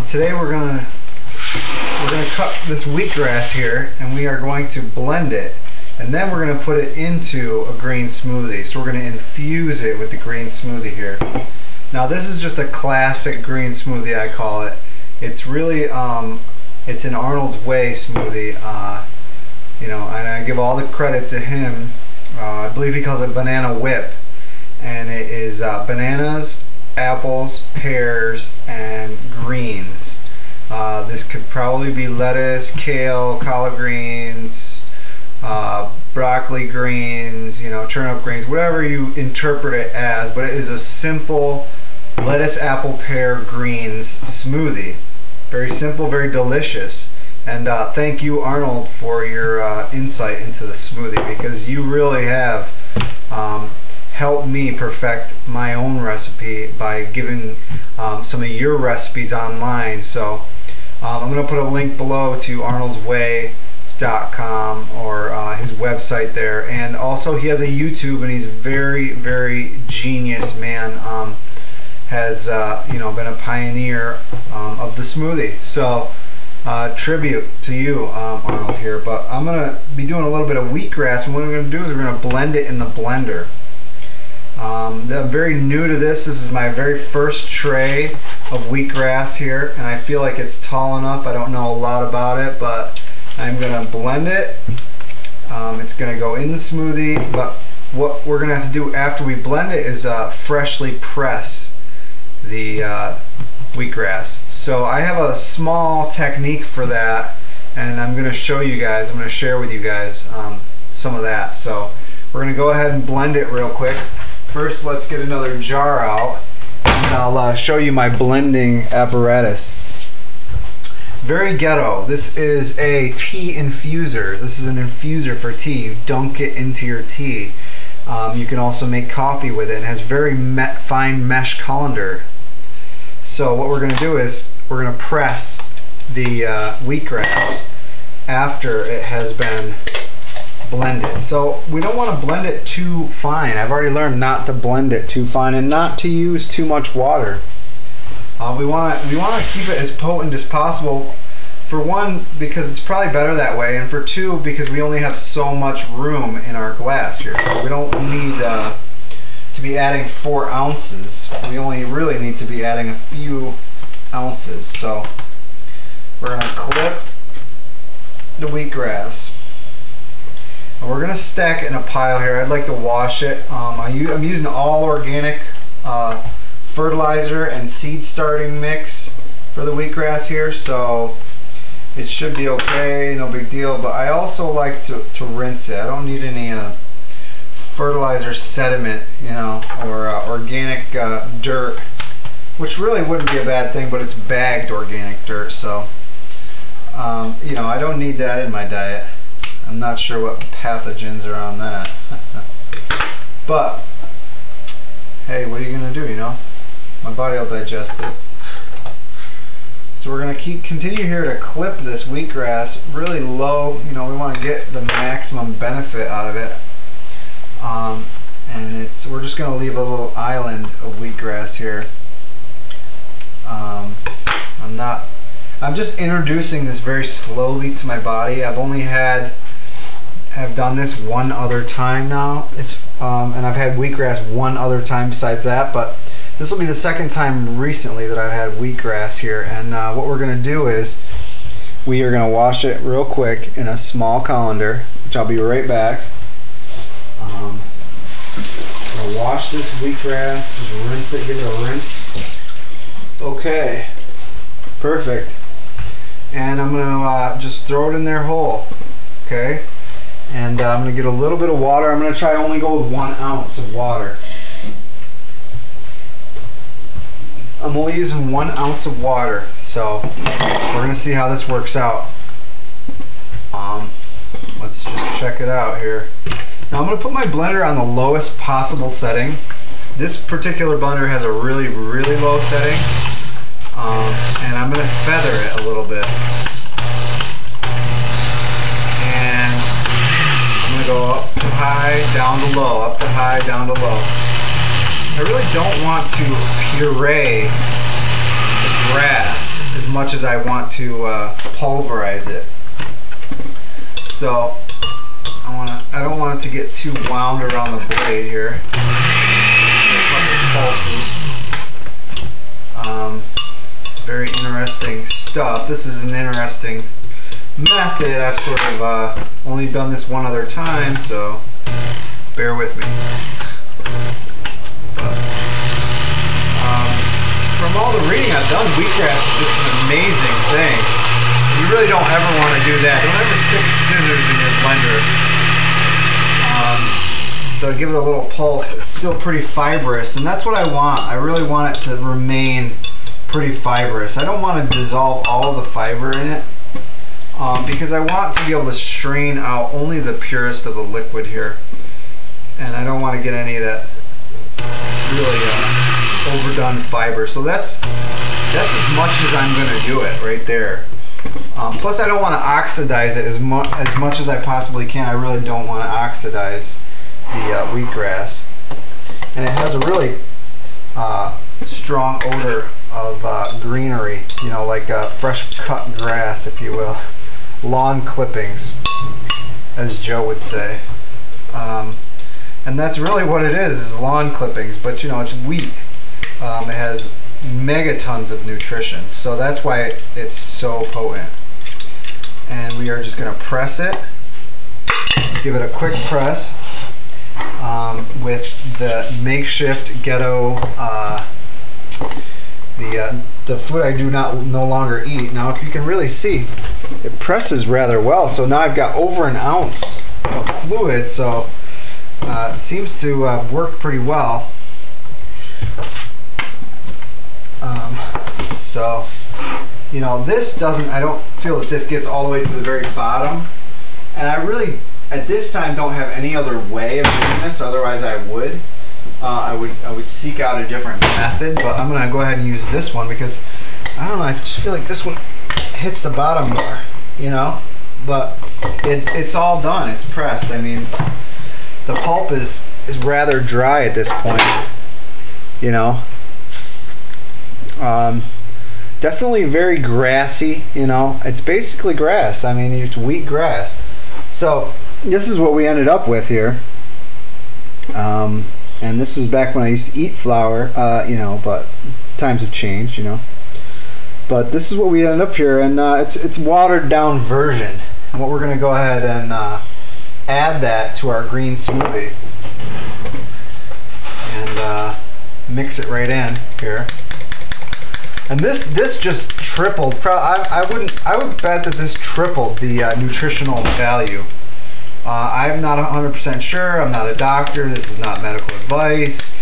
Today we're gonna cut this wheatgrass here, and we are going to blend it, and then we're gonna put it into a green smoothie. So we're gonna infuse it with the green smoothie here. Now this is just a classic green smoothie, I call it. It's really it's an Arnold's Way smoothie. You know, and I give all the credit to him. I believe he calls it banana whip, and it is bananas, apples, pears, and greens. This could probably be lettuce, kale, collard greens, broccoli greens, you know, turnip greens, whatever you interpret it as, but it is a simple lettuce, apple, pear, greens smoothie. Very simple, very delicious. And thank you, Arnold, for your insight into the smoothie, because you really have helped me perfect my own recipe by giving some of your recipes online. So I'm going to put a link below to arnoldsway.com or his website there, and also he has a YouTube, and he's very genius man. Has you know, been a pioneer of the smoothie. So tribute to you, Arnold, here. But I'm going to be doing a little bit of wheatgrass, and what we're going to do is we're going to blend it in the blender. I'm very new to this. This is my very first tray of wheatgrass here, and I feel like it's tall enough. I don't know a lot about it, but I'm going to blend it. It's going to go in the smoothie, but what we're going to have to do after we blend it is freshly press the wheatgrass. So I have a small technique for that, and I'm going to show you guys, I'm going to share with you guys some of that. So we're going to go ahead and blend it real quick. First, let's get another jar out, and I'll show you my blending apparatus. Very ghetto. This is a tea infuser. This is an infuser for tea. You dunk it into your tea. You can also make coffee with it. It has very fine mesh colander. So what we're going to do is we're going to press the wheatgrass after it has been blended. So we don't want to blend it too fine. I've already learned not to blend it too fine and not to use too much water. We want to keep it as potent as possible. For one, because it's probably better that way, and for two, because we only have so much room in our glass here. So we don't need to be adding 4 ounces. We only really need to be adding a few ounces. So we're going to clip the wheatgrass, and we're going to stack it in a pile here. I'd like to wash it. I'm using all organic fertilizer and seed starting mix for the wheatgrass here, so it should be okay, no big deal. But I also like to rinse it. I don't need any fertilizer sediment, you know, or organic dirt, which really wouldn't be a bad thing, but it's bagged organic dirt, so you know, I don't need that in my diet. I'm not sure what pathogens are on that. But hey, what are you gonna do, you know? My body will digest it. So we're going to continue here to clip this wheatgrass really low. You know, we want to get the maximum benefit out of it. And we're just going to leave a little island of wheatgrass here. I'm just introducing this very slowly to my body. I've only have done this one other time now. And I've had wheatgrass one other time besides that, but this will be the second time recently that I've had wheatgrass here. And what we're going to do is we are going to wash it real quick in a small colander, which I'll be right back. I'm going to wash this wheatgrass, just rinse it, give it a rinse. Okay, perfect. And I'm going to just throw it in there whole. Okay, and I'm going to get a little bit of water. I'm going to try only go with 1 ounce of water. I'm only using 1 ounce of water, so we're going to see how this works out. Let's just check it out here. Now I'm going to put my blender on the lowest possible setting. This particular blender has a really low setting, and I'm going to feather it a little bit. And I'm going to go up to high, down to low, up to high, down to low. I really don't want to puree the grass as much much as I want to pulverize it. So I don't want it to get too wound around the blade here. A couple pulses. Very interesting stuff. This is an interesting method. I've sort of only done this one other time, so bear with me. But, from all the reading I've done, wheatgrass is just an amazing thing. You really don't ever want to do that. Don't ever stick scissors in your blender. So give it a little pulse. It's still pretty fibrous, and that's what I want. I really want it to remain pretty fibrous. I don't want to dissolve all the fiber in it, because I want to be able to strain out only the purest of the liquid here, and I don't want to get any of that really overdone fiber. So that's as much as I'm going to do it right there. Plus, I don't want to oxidize it as much as I possibly can. I really don't want to oxidize the wheatgrass, and it has a really strong odor of greenery, you know, like fresh cut grass, if you will, lawn clippings, as Joe would say. And that's really what it is lawn clippings, but you know, it's wheat. It has megatons of nutrition, so that's why it's so potent. And we are just going to press it, give it a quick press with the makeshift ghetto, the food I do no longer eat. Now, if you can really see, it presses rather well. So now I've got over an ounce of fluid, so it seems to work pretty well. So, you know, this doesn't, I don't feel that this gets all the way to the very bottom, and I really, at this time, don't have any other way of doing this. Otherwise, I would. I would seek out a different method, but I'm going to go ahead and use this one because, I don't know, I just feel like this one hits the bottom more, you know, but it's all done. It's pressed. I mean, the pulp is rather dry at this point, you know. Definitely very grassy, you know. It's basically grass. I mean, it's wheat grass. So this is what we ended up with here. And this is back when I used to eat flour, you know, but times have changed, you know. But this is what we ended up here, and it's watered down version. And what we're going to go ahead and add that to our green smoothie and mix it right in here. And this just tripled. I would bet that this tripled the nutritional value. I'm not 100% sure. I'm not a doctor. This is not medical advice.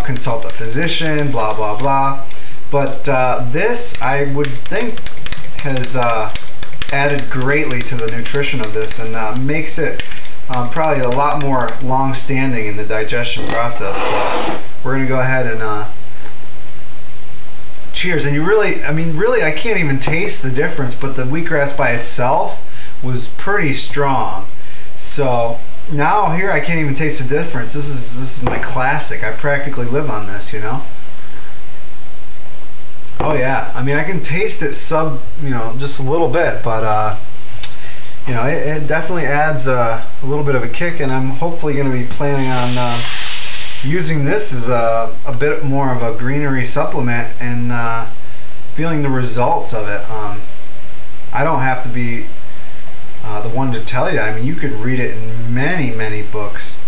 Consult a physician. Blah blah blah. But this, I would think, has added greatly to the nutrition of this, and makes it probably a lot more long-standing in the digestion process. So we're going to go ahead and cheers. And you really, I mean, really, I can't even taste the difference, but the wheatgrass by itself was pretty strong. So now here I can't even taste the difference. This is my classic. I practically live on this, you know. Oh yeah, I mean, I can taste it you know, just a little bit, but you know, it definitely adds a little bit of a kick, and I'm hopefully going to be planning on using this as a bit more of a greenery supplement and feeling the results of it. I don't have to be the one to tell you. I mean, you could read it in many books.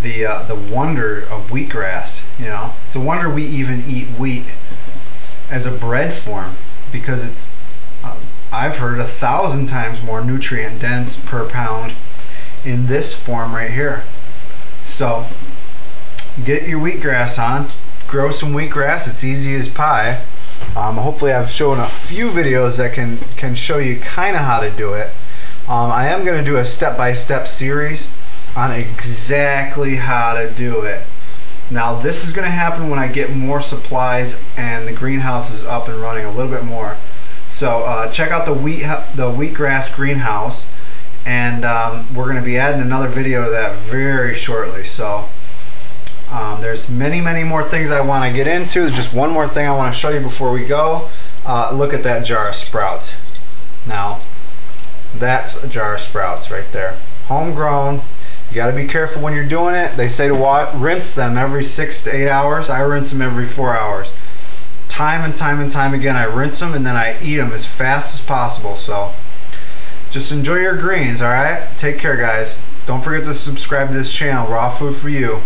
The wonder of wheatgrass. You know, it's a wonder we even eat wheat as a bread form, because it's I've heard 1,000 times more nutrient dense per pound in this form right here. So get your wheatgrass on, grow some wheatgrass. It's easy as pie. Hopefully I've shown a few videos that can show you kind of how to do it. I am going to do a step-by-step series on exactly how to do it. Now this is going to happen when I get more supplies and the greenhouse is up and running a little bit more. So check out the wheatgrass greenhouse, and we're going to be adding another video of that very shortly. So there's many more things I want to get into. There's just one more thing I want to show you before we go. Look at that jar of sprouts. Now, that's a jar of sprouts right there. Homegrown. You got to be careful when you're doing it. They say to rinse them every 6 to 8 hours. I rinse them every 4 hours. Time and time and time again, I rinse them and then I eat them as fast as possible. So just enjoy your greens, alright? Take care, guys. Don't forget to subscribe to this channel, Raw Food for You.